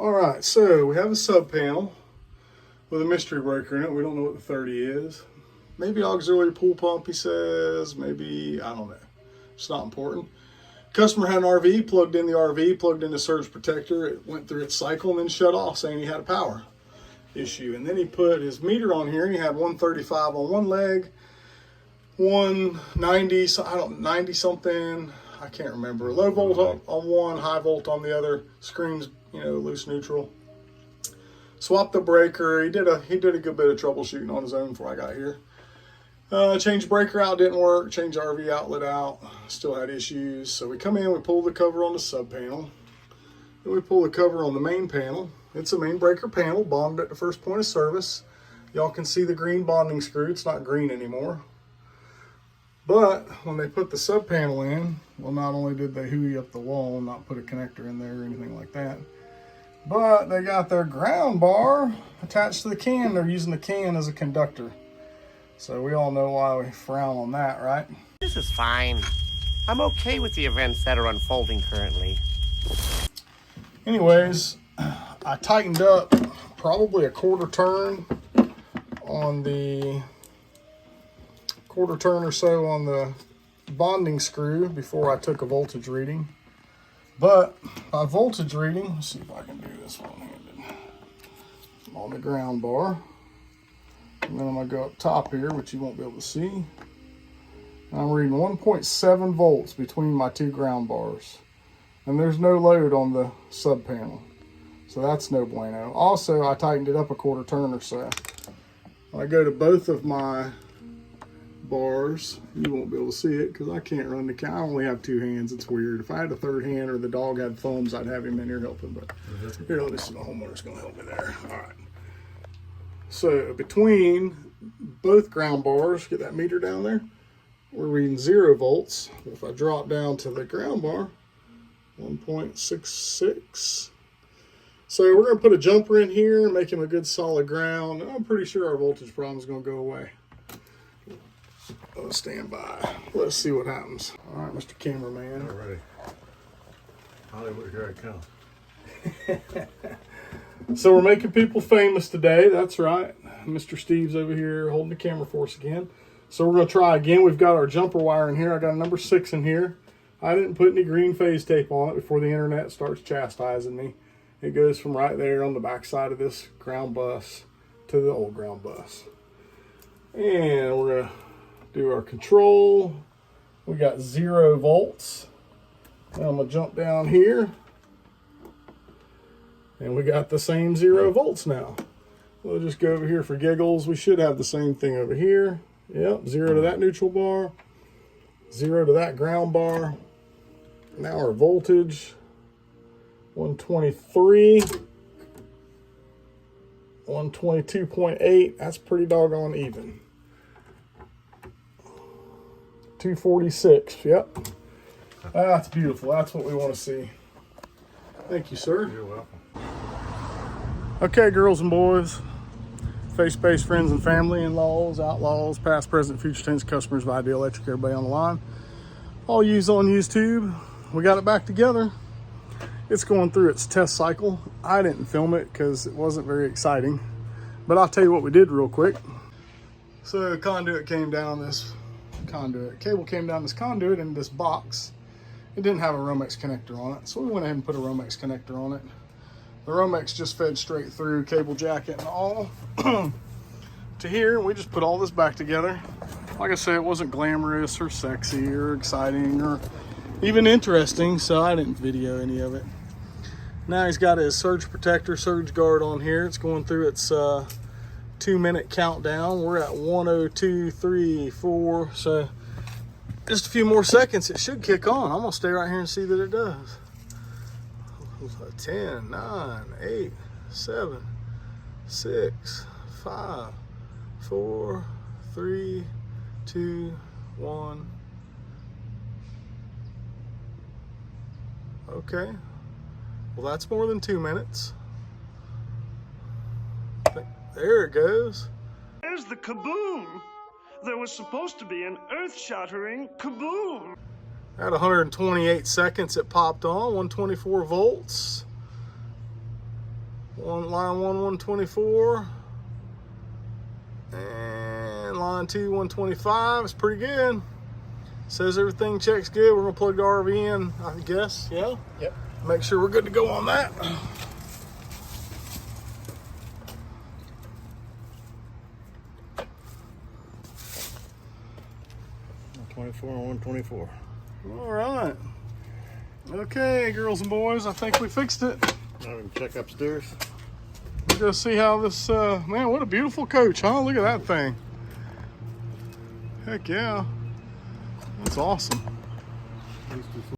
Alright, so we have a sub panel with a mystery breaker in it. We don't know what the 30 is. Maybe auxiliary pool pump, he says. Maybe, I don't know. It's not important. Customer had an RV, plugged in the RV, plugged in the surge protector. It went through its cycle and then shut off, saying he had a power issue. And then he put his meter on here, and he had 135 on one leg, 190, 90 something, I can't remember. Low volt on one, high volt on the other. Screens, loose neutral. Swapped the breaker. He did a good bit of troubleshooting on his own before I got here. Changed breaker out, didn't work. Changed RV outlet out, still had issues. So we come in, we pull the cover on the sub panel. Then we pull the cover on the main panel. It's a main breaker panel, bonded at the first point of service. Y'all can see the green bonding screw. It's not green anymore. But when they put the sub panel in, well, not only did they hooey up the wall, not put a connector in there or anything like that, but they got their ground bar attached to the can. They're using the can as a conductor. So we all know why we frown on that, right? This is fine. I'm okay with the events that are unfolding currently. Anyways, I tightened up probably a quarter turn on the or so on the bonding screw before I took a voltage reading. But my voltage reading, let's see if I can do this one-handed. I'm on the ground bar. And then I'm going to go up top here, which you won't be able to see. And I'm reading 1.7 volts between my two ground bars. And there's no load on the sub panel. So that's no bueno. Also, I tightened it up a quarter turn or so. When I go to both of my bars, you won't be able to see it because I can't run the can. I only have two hands. It's weird. If I had a third hand or the dog had thumbs, I'd have him in here helping. But here, let me see. My homeowner's going to help me there. All right. So between both ground bars, get that meter down there, we're reading 0 volts. If I drop down to the ground bar, 1.66. So we're going to put a jumper in here and make him a good solid ground. I'm pretty sure our voltage problem is going to go away. Let's stand by. Let's see what happens. All right, Mr. Cameraman. All right. Hollywood, here I come. So we're making people famous today. That's right. Mr. Steve's over here holding the camera for us again. So we're going to try again. We've got our jumper wire in here. I got a number 6 in here. I didn't put any green phase tape on it before the internet starts chastising me. It goes from right there on the back side of this ground bus to the old ground bus. And we're going to do our control. We got 0 volts. Now I'm going to jump down here. And we got the same 0 volts now. We'll just go over here for giggles. We should have the same thing over here. Yep, 0 to that neutral bar, 0 to that ground bar. Now our voltage, 123, 122.8. That's pretty doggone even. 246, yep. That's beautiful. That's what we want to see. Thank you, sir. You're welcome. Okay, girls and boys, face-based friends and family, in-laws, outlaws, past, present, future tense, customers of Ideal Electric, everybody on the line. All used on YouTube. We got it back together. It's going through its test cycle. I didn't film it because it wasn't very exciting, but I'll tell you what we did real quick. So conduit came down this conduit. Cable came down this conduit in this box. It didn't have a Romex connector on it, so we went ahead and put a Romex connector on it. The Romex just fed straight through, cable jacket and all, to here. We just put all this back together. Like I said, it wasn't glamorous or sexy or exciting or even interesting, so I didn't video any of it. Now he's got his surge protector, surge guard on here. It's going through its 2-minute countdown. We're at 1:02.34, so just a few more seconds, it should kick on. I'm gonna stay right here and see that it does. 10, 9, 8, 7, 6, 5, 4, 3, 2, 1. Okay. Well, that's more than 2 minutes. There it goes. There's the kaboom! There was supposed to be an earth-shattering kaboom! At 128 seconds, it popped on, 124 volts. Line 124. And line 2, 125. It's pretty good. Says everything checks good. We're gonna plug the RV in, I guess. Yeah? Yep. Make sure we're good to go on that. $124 and $124. All right. Okay, girls and boys, I think we fixed it. Now we can check upstairs. We'll go see how this, man, what a beautiful coach, huh? Look at that thing. Heck yeah. That's awesome.